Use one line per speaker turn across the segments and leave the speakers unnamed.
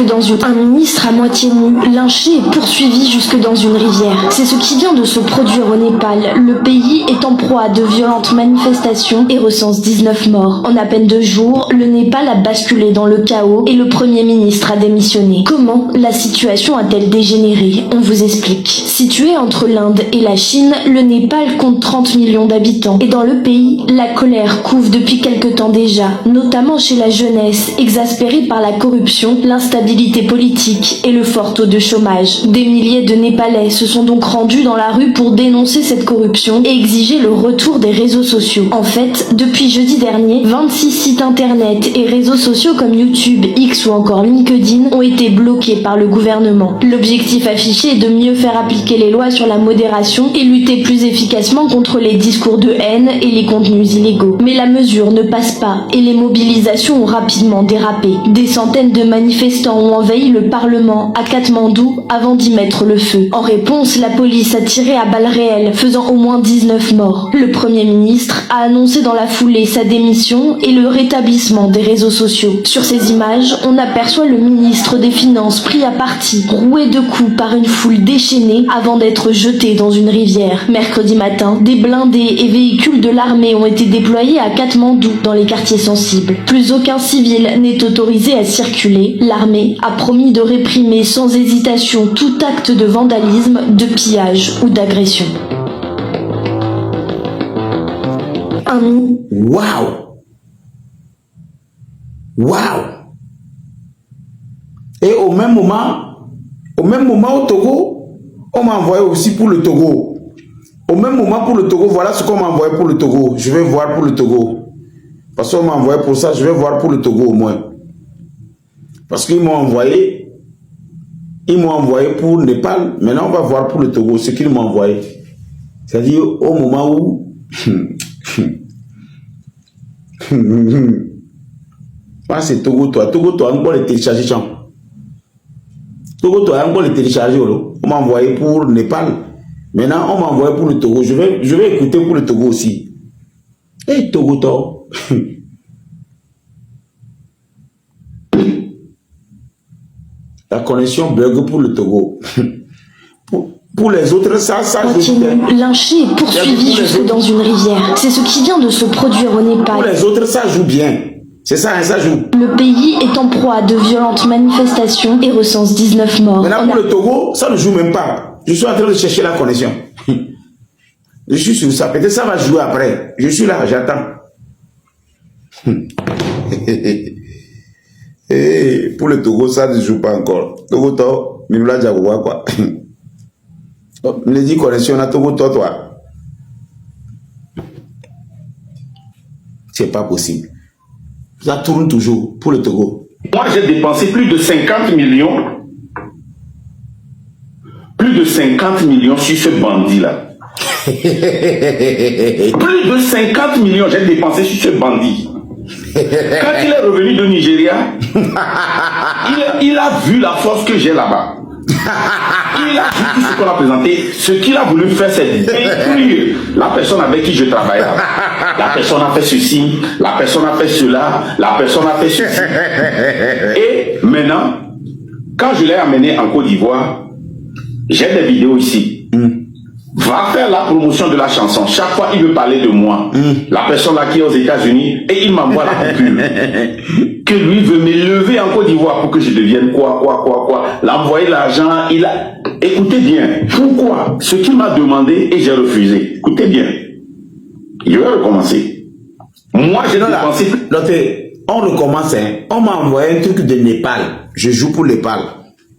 Un ministre à moitié nu, lynché et poursuivi jusque dans une rivière. C'est ce qui vient de se produire au Népal. Le pays est en proie à de violentes manifestations et recense 19 morts. En à peine 2 jours, le Népal a basculé dans le chaos et le Premier ministre a démissionné. Comment la situation a-t-elle dégénéré? On vous explique. Situé entre l'Inde et la Chine, le Népal compte 30 millions d'habitants. Et dans le pays, la colère couve depuis quelque temps déjà, notamment chez la jeunesse, exaspérée par la corruption, l'instabilité politique et le fort taux de chômage. Des milliers de Népalais se sont donc rendus dans la rue pour dénoncer cette corruption et exiger le retour des réseaux sociaux. En fait, depuis jeudi dernier, 26 sites internet et réseaux sociaux comme YouTube, X ou encore LinkedIn ont été bloqués par le gouvernement. L'objectif affiché est de mieux faire appliquer les lois sur la modération et lutter plus efficacement contre les discours de haine et les contenus illégaux. Mais la mesure ne passe pas et les mobilisations ont rapidement dérapé. Des centaines de manifestants ont envahi le Parlement à Katmandou avant d'y mettre le feu. En réponse, la police a tiré à balles réelles, faisant au moins 19 morts. Le Premier ministre a annoncé dans la foulée sa démission et le rétablissement des réseaux sociaux. Sur ces images, on aperçoit le ministre des Finances pris à partie, roué de coups par une foule déchaînée avant d'être jeté dans une rivière. Mercredi matin, des blindés et véhicules de l'armée ont été déployés à Katmandou, dans les quartiers sensibles. Plus aucun civil n'est autorisé à circuler. L'armée a promis de réprimer sans hésitation tout acte de vandalisme, de pillage ou d'agression.
Waouh! Waouh! Et au même moment au Togo, on m'a envoyé aussi pour le Togo. Au même moment pour le Togo, voilà ce qu'on m'a envoyé pour le Togo. Je vais voir pour le Togo. Parce qu'on m'a envoyé pour ça, je vais voir pour le Togo au moins. Parce qu'ils m'ont envoyé pour Népal. Maintenant, on va voir pour le Togo ce qu'ils m'ont envoyé. C'est-à-dire au moment où... Moi, c'est Togo, toi. Togo, toi, on peut le télécharger. Togo, toi, on peut le télécharger. On m'a envoyé pour Népal. Maintenant, on m'a envoyé pour le Togo. Je vais écouter pour le Togo aussi. Et Togo, toi. La connexion bug pour le Togo. Pour les autres, ça
lynché et poursuivi jusque dans une rivière. C'est ce qui vient de se produire au Népal.
Pour les autres, ça joue bien. C'est ça, hein, ça joue.
Le pays est en proie à de violentes manifestations et recense 19 morts.
Maintenant, pour le Togo, ça ne joue même pas. Je suis en train de chercher la connexion. Je suis sur ça. Peut-être ça va jouer après. Je suis là, j'attends. Et pour le Togo, ça ne joue pas encore. Togo, toi, Mimoula Diagoua, quoi. Me dit connexion, on a Togo, toi. C'est pas possible. Ça tourne toujours pour le Togo.
Moi, j'ai dépensé plus de 50 millions. Plus de 50 millions sur ce bandit-là. Plus de 50 millions j'ai dépensé sur ce bandit. Quand il est revenu de Nigeria, il a vu la force que j'ai là-bas. Il a vu tout ce qu'on a présenté. Ce qu'il a voulu faire, c'est détruire la personne avec qui je travaillais. La personne a fait ceci, la personne a fait cela, la personne a fait ceci. Et maintenant, quand je l'ai amené en Côte d'Ivoire, j'ai des vidéos ici. Va faire la promotion de la chanson. Chaque fois, il veut parler de moi. La personne là qui est aux États-Unis, et il m'envoie la coupure. Que lui veut m'élever en Côte d'Ivoire pour que je devienne quoi. L'envoyer l'argent, il a... Écoutez bien. Pourquoi? Ce qu'il m'a demandé et j'ai refusé. Écoutez bien. Je vais recommencer. Moi, j'ai dépensé...
On recommence, hein. On m'a envoyé un truc de Népal. Je joue pour Népal.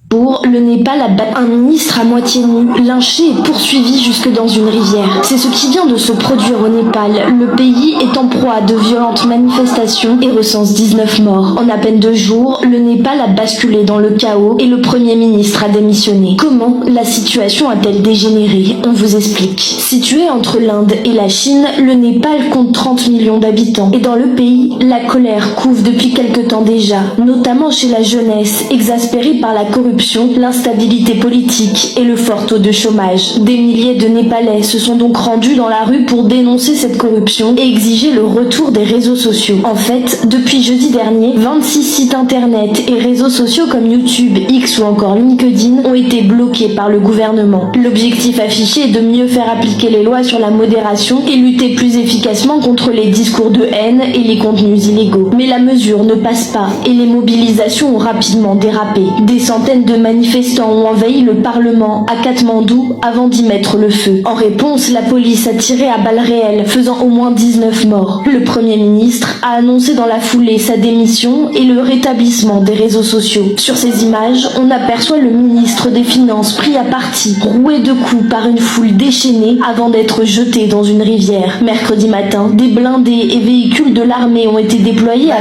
Pour le Népal a battu un ministre à moitié nu, lynché et poursuivi jusque dans une rivière. C'est ce qui vient de se produire au Népal. Le pays est en proie à de violentes manifestations et recense 19 morts. En à peine 2 jours, le Népal a basculé dans le chaos et le Premier ministre a démissionné. Comment la situation a-t-elle dégénéré? On vous explique. Situé entre l'Inde et la Chine, le Népal compte 30 millions d'habitants. Et dans le pays, la colère couve depuis quelque temps déjà, notamment chez la jeunesse, exaspérée par la corruption corruption, l'instabilité politique et le fort taux de chômage. Des milliers de Népalais se sont donc rendus dans la rue pour dénoncer cette corruption et exiger le retour des réseaux sociaux. En fait, depuis jeudi dernier, 26 sites internet et réseaux sociaux comme YouTube, X ou encore LinkedIn ont été bloqués par le gouvernement. L'objectif affiché est de mieux faire appliquer les lois sur la modération et lutter plus efficacement contre les discours de haine et les contenus illégaux. Mais la mesure ne passe pas et les mobilisations ont rapidement dérapé. Des centaines de manifestants ont envahi le Parlement à Katmandou avant d'y mettre le feu. En réponse, la police a tiré à balles réelles, faisant au moins 19 morts. Le Premier ministre a annoncé dans la foulée sa démission et le rétablissement des réseaux sociaux. Sur ces images, on aperçoit le ministre des Finances pris à partie, roué de coups par une foule déchaînée avant d'être jeté dans une rivière. Mercredi matin, des blindés et véhicules de l'armée ont été déployés à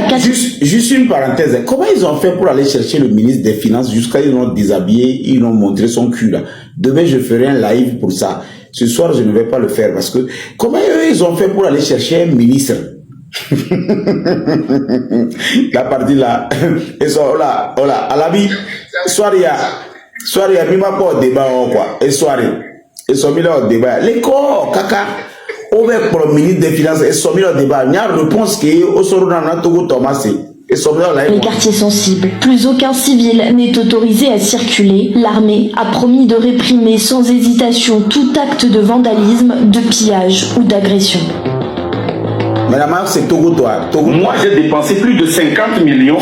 Juste une parenthèse, comment ils ont fait pour aller chercher le ministre des Finances jusqu'à ils l'ont déshabillé, ils l'ont montré son cul là. Demain je ferai un live pour ça. Ce soir je ne vais pas le faire parce que comment eux ils ont fait pour aller chercher un ministre? La partie là, et ça, hola, à la vie, soirée, mima pas au débat quoi, et soirée, et sont mis là au débat. Les corps, caca, au mec pour le ministre des Finances, et sont mis là au débat. Il y a une réponse qui est au sort d'un Togo Thomas.
Les quartiers sensibles. Plus aucun civil n'est autorisé à circuler. L'armée a promis de réprimer sans hésitation tout acte de vandalisme, de pillage ou d'agression.
Mais la marque c'est Togo toi.
Moi j'ai dépensé plus de 50 millions.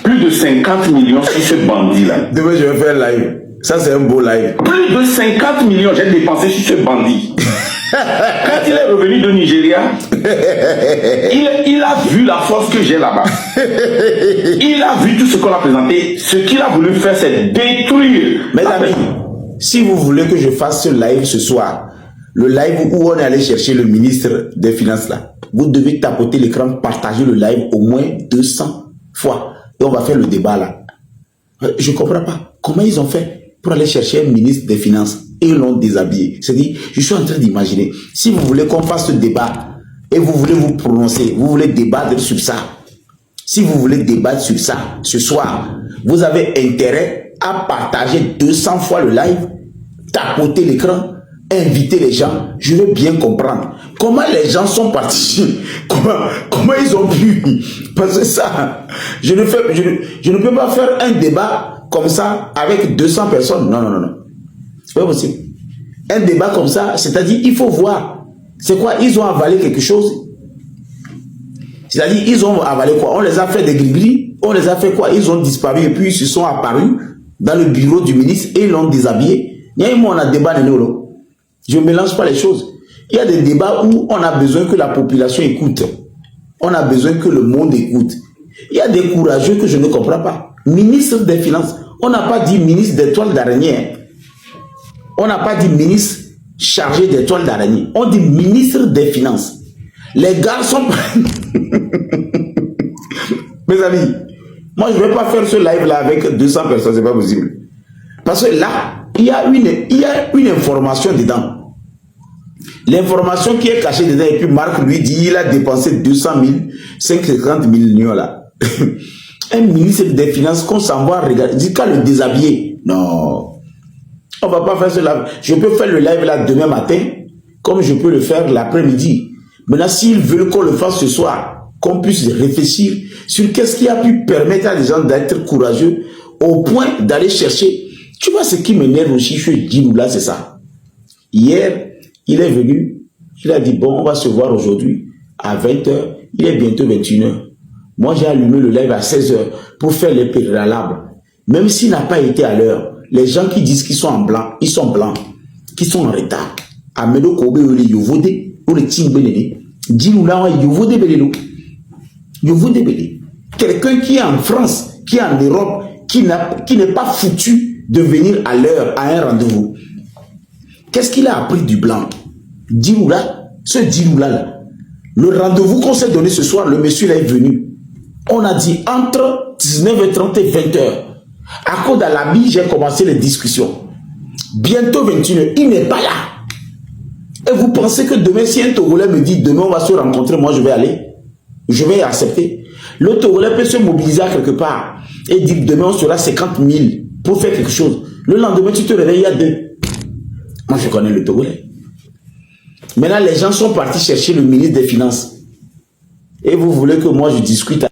Plus de 50 millions sur ce bandit là.
Demain je vais faire un live. Ça c'est un beau live.
Plus de 50 millions j'ai dépensé sur ce bandit. Quand il est revenu de Nigeria, il a vu la force que j'ai là-bas. Il a vu tout ce qu'on a présenté. Ce qu'il a voulu faire, c'est détruire.
Mes amis, si vous voulez que je fasse ce live ce soir, le live où on est allé chercher le ministre des Finances là, vous devez tapoter l'écran, partager le live au moins 200 fois. Et on va faire le débat là. Je ne comprends pas. Comment ils ont fait pour aller chercher un ministre des Finances et ils l'ont déshabillé? C'est-à-dire, je suis en train d'imaginer, si vous voulez qu'on fasse ce débat et vous voulez vous prononcer, vous voulez débattre sur ça, si vous voulez débattre sur ça ce soir, vous avez intérêt à partager 200 fois le live, tapoter l'écran, inviter les gens. Je veux bien comprendre comment les gens sont partis, comment ils ont pu, parce que ça, je ne peux pas faire un débat comme ça avec 200 personnes. Non. C'est pas possible. Un débat comme ça, c'est-à-dire, il faut voir. C'est quoi? Ils ont avalé quelque chose. C'est-à-dire, ils ont avalé quoi? On les a fait des gris-gris. On les a fait quoi? Ils ont disparu et puis ils se sont apparus dans le bureau du ministre et ils l'ont déshabillé. Il y a un moment, on a débat de nous. Je ne mélange pas les choses. Il y a des débats où on a besoin que la population écoute. On a besoin que le monde écoute. Il y a des courageux que je ne comprends pas. Ministre des Finances. On n'a pas dit ministre des toiles d'araignée. On n'a pas dit ministre chargé des toiles d'araignée. On dit ministre des Finances. Les gars sont... Mes amis, moi je ne vais pas faire ce live là avec 200 personnes, c'est pas possible. Parce que là, il y a une information dedans. L'information qui est cachée dedans, et puis Marc lui dit, il a dépensé 200 000, 50 millions là. Un ministre des Finances qu'on s'envoie regarder, dit qu'à le déshabiller. Non. On va pas faire ce live. Je peux faire le live là demain matin, comme je peux le faire l'après-midi. Maintenant, s'ils veulent qu'on le fasse ce soir, qu'on puisse réfléchir sur qu'est-ce qui a pu permettre à les gens d'être courageux au point d'aller chercher. Tu vois, ce qui m'énerve aussi, je dis là, c'est ça. Hier, il est venu, il a dit, bon, on va se voir aujourd'hui à 20h, il est bientôt 21h. Moi, j'ai allumé le live à 16h pour faire les préalables. Même s'il n'a pas été à l'heure, les gens qui disent qu'ils sont en blanc, ils sont blancs, qui sont en retard. Amedo Kobe ou les Yovode, ou les Timbenene, dis-nous-là, Yovode Beleno. Yovode Belé. Quelqu'un qui est en France, qui est en Europe, qui n'est pas foutu de venir à l'heure à un rendez-vous. Qu'est-ce qu'il a appris du blanc? Dis-nous-là, ce dis-nous-là, là. Le rendez-vous qu'on s'est donné ce soir, le monsieur là est venu. On a dit entre 19h30 et 20h. À cause de l'habit, j'ai commencé les discussions. Bientôt 21h, il n'est pas là. Et vous pensez que demain, si un Togolais me dit, demain on va se rencontrer, moi je vais aller. Je vais accepter. Le Togolais peut se mobiliser à quelque part. et dit que demain on sera 50 000 pour faire quelque chose. Le lendemain, tu te réveilles, il y a deux. Moi, je connais le Togolais. Maintenant, les gens sont partis chercher le ministre des Finances. Et vous voulez que moi, je discute